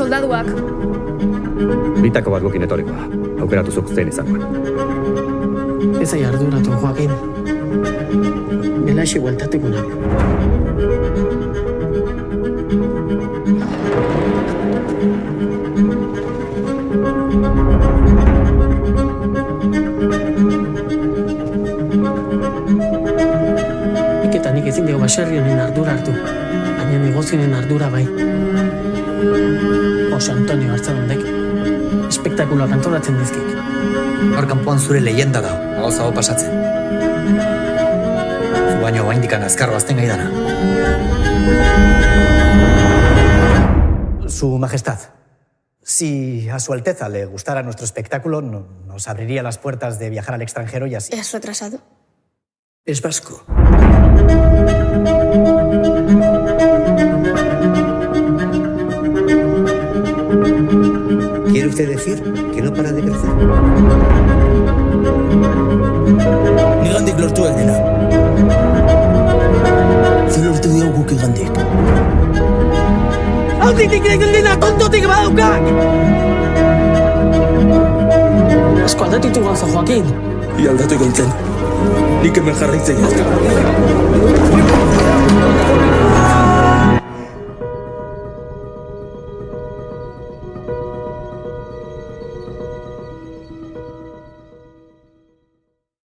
soldaduak. Bitako bat gukin etorikoa. Aukeratu zuk zein izangoen. Ez ai arduratu, Joaquin. Belaixi gueltatekunak. Nik ezin dugu baserri honen ardura hartu, baina negozioen ardura bai. Jose Antonio Hartzadondek espektakuloak antolatzen dizkik. Hor kanpoan zure leyenda da, gauza hau pasatzen. Zu baino baindikan azkar bazten gaidana. Su Majestad, si a su Alteza le gustara nuestro espectáculo, nos abriría las puertas de viajar al extranjero y así. ¿Es retrasado? Es vasco. ¿Quiere usted decir que no para de crecer? Nigandik lortu egina. Ze lortu diogu gigandik. Alditik egin tontotik badaukak! Asko aldatu gauza, Joaquin. Ia aldatu gontzen. Nik hemen jarraitzen jazka.